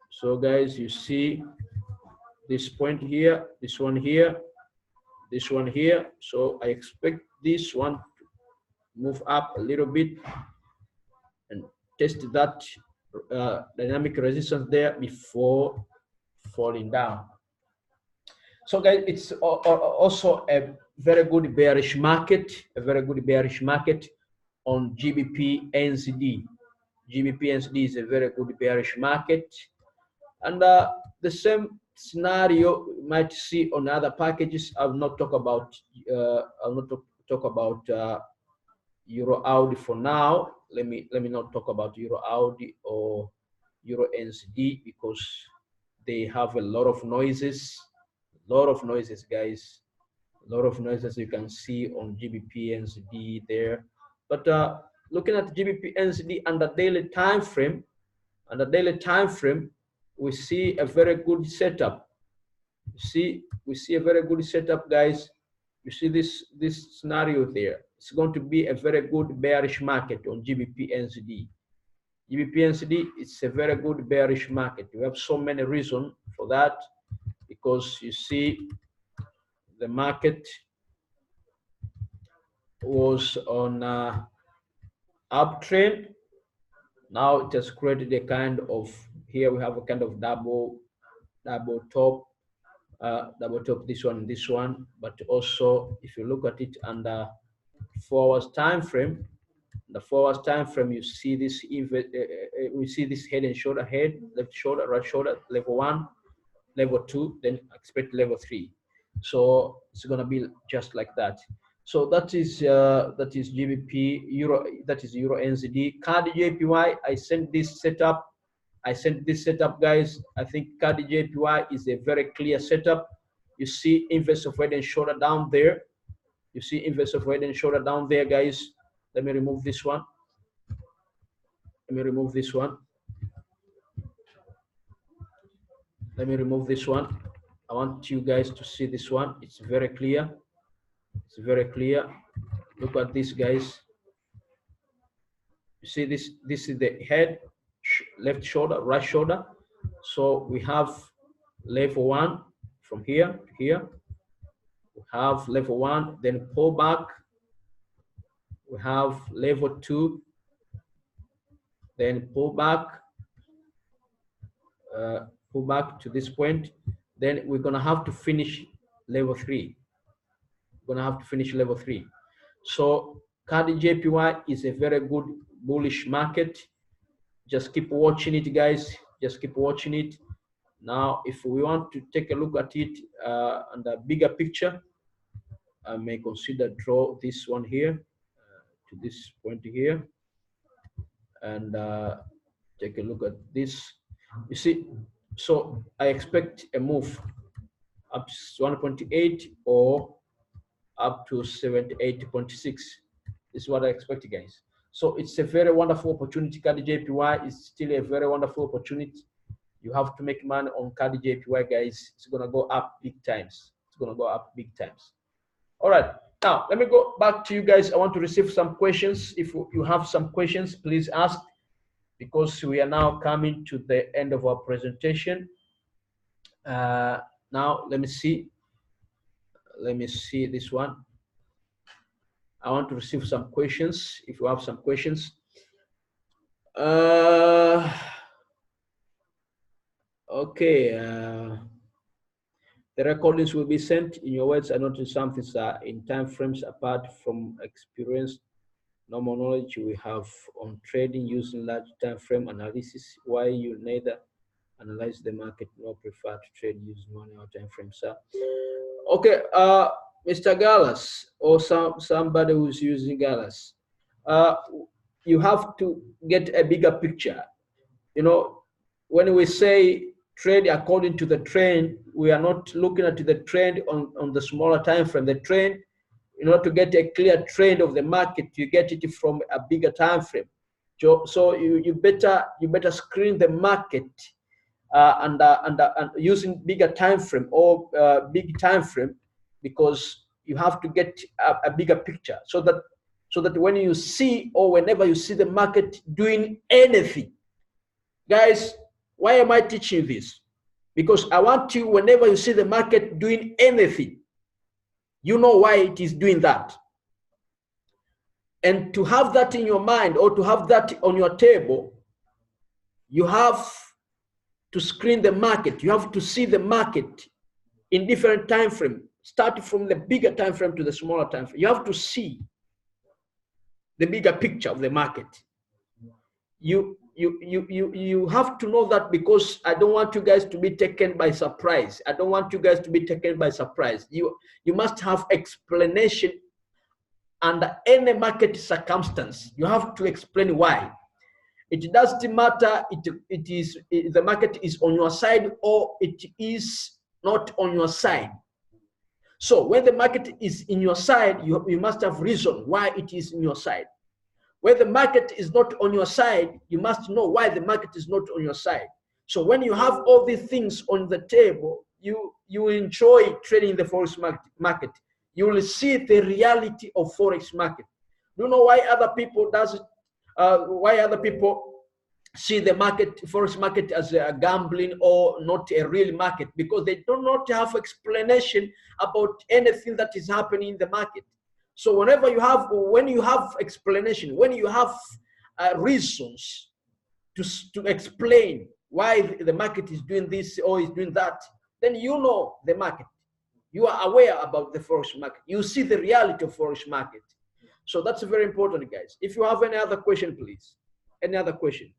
So guys, you see this point here, this one here, this one here. So I expect this one to move up a little bit and test that dynamic resistance there before falling down. So guys, it's also a very good bearish market, on GBP NZD. GBP NZD is a very good bearish market, and the same scenario you might see on other packages. I will not talk about Euro Audi for now. Let me not talk about Euro Audi or Euro NZD because they have a lot of noises, guys. A lot of noises you can see on GBP NZD there. But looking at GBP NZD under daily time frame, we see a very good setup. We see a very good setup, guys. You see this scenario there. It's going to be a very good bearish market on GBP NZD. GBP NZD, it's a very good bearish market. We have so many reasons for that, because you see the market was on uptrend. Now it has created a kind of, here we have a kind of double top, this one. But also if you look at it under 4 hours time frame, the 4 hours time frame, you see this we see this head and shoulder, head, left shoulder, right shoulder, level 1, level 2, then expect level 3. So it's going to be just like that. So that is GBP euro. That is euro NZD. CAD JPY. I sent this setup. Guys. I think CAD JPY is a very clear setup. You see inverse of head and shoulder down there. You see inverse of head and shoulder down there, guys. Let me remove this one. Let me remove this one. Let me remove this one. I want you guys to see this one. It's very clear. It's very clear. Look at this, guys. You see this? This is the head, left shoulder, right shoulder. So we have level 1 from here to here. We have level 1, then pull back. We have level 2, then pull back to this point. Then we're gonna have to finish level 3. We're gonna have to finish level 3. So CAD JPY is a very good bullish market. Just keep watching it, guys. Just keep watching it. Now, if we want to take a look at it and a bigger picture, I may consider draw this one here to this point here, and take a look at this. You see, so I expect a move up to 1.8 or up to 78.6. This is what I expect, guys. So it's a very wonderful opportunity. CAD JPY is still a very wonderful opportunity. You have to make money on CAD JPY, guys. It's gonna go up big times. It's gonna go up big times. All right, now let me go back to you guys. I want to receive some questions. If you have some questions, please ask, because we are now coming to the end of our presentation. Now let me see this one. I want to receive some questions. If you have some questions. Okay. The recordings will be sent. In your words, I noticed something in time frames apart from experience, normal knowledge we have on trading using large time frame analysis. Why you neither analyze the market nor prefer to trade using 1 hour time frame, sir? Okay, Mr. Gallas, or somebody who's using Gallas, you have to get a bigger picture. You know, when we say trade according to the trend, we are not looking at the trend on the smaller time frame. The trend, in order to get a clear trend of the market, you get it from a bigger time frame. So you better screen the market and using bigger time frame or big time frame, because you have to get a bigger picture, so that when you see, or whenever you see the market doing anything, guys, why am I teaching this? Because I want you, whenever you see the market doing anything, you know why it is doing that. And to have that in your mind, or to have that on your table, you have to screen the market. You have to see the market in different time frame, starting from the bigger time frame to the smaller time frame. You have to see the bigger picture of the market. You have to know that, because I don't want you guys to be taken by surprise. I don't want you guys to be taken by surprise. You must have explanation under any market circumstance. You have to explain why. It doesn't matter the market is on your side or it is not on your side. So when the market is in your side, you must have reason why it is in your side. When the market is not on your side, you must know why the market is not on your side. So when you have all these things on the table, you enjoy trading the forex market. You will see the reality of forex market. You know why other people see the market, forex market, as a gambling or not a real market? Because they do not have explanation about anything that is happening in the market. So when you have explanation, when you have reasons to explain why the market is doing this or is doing that, then you know the market. You are aware about the forex market. You see the reality of forex market. So that's very important, guys. If you have any other question, please. Any other question?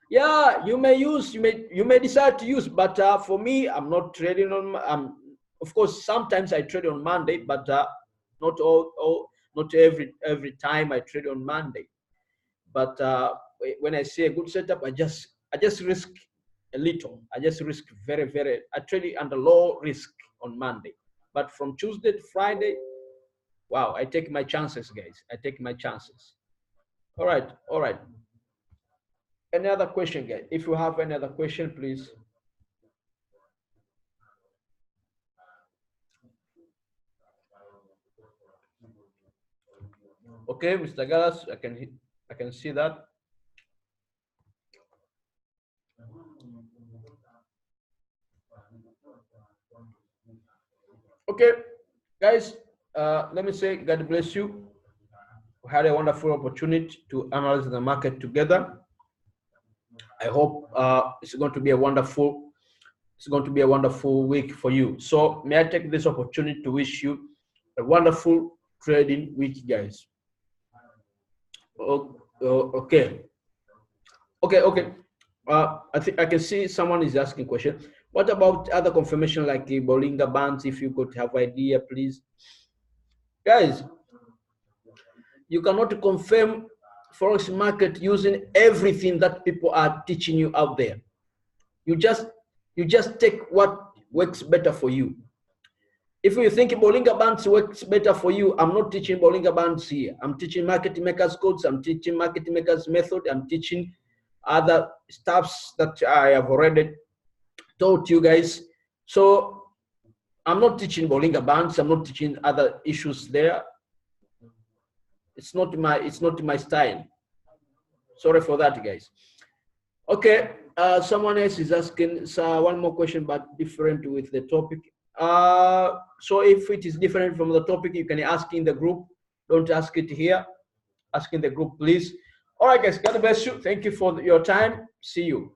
Yeah, you may decide to use, but for me, I'm not trading on. Of course, sometimes I trade on Monday, but not not every time I trade on Monday. But when I see a good setup, I just risk a little. I just risk very. I trade it under low risk on Monday, but from Tuesday to Friday, wow, I take my chances, guys. I take my chances. All right, all right. Any other question, guys? If you have any other question, please. Okay, Mr. Gallas, I can see that. Okay, guys, let me say God bless you. We had a wonderful opportunity to analyze the market together. I hope it's going to be a wonderful week for you. So may I take this opportunity to wish you a wonderful trading week, guys. Okay. I think I can see someone is asking question. What about other confirmation like the Bollinger Bands? If you could have idea, please, guys. You cannot confirm forex market using everything that people are teaching you out there. You just take what works better for you. If you think Bollinger Bands works better for you, I'm not teaching Bollinger Bands here. I'm teaching market makers codes. I'm teaching market makers method. I'm teaching other stuffs that I have already taught you guys. So I'm not teaching Bollinger Bands. I'm not teaching other issues there. It's not my style. Sorry for that, guys. Okay, someone else is asking one more question, but different with the topic. So if it is different from the topic, you can ask in the group. Don't ask it here. Ask in the group, please. All right, guys. God bless you. Thank you for your time. See you.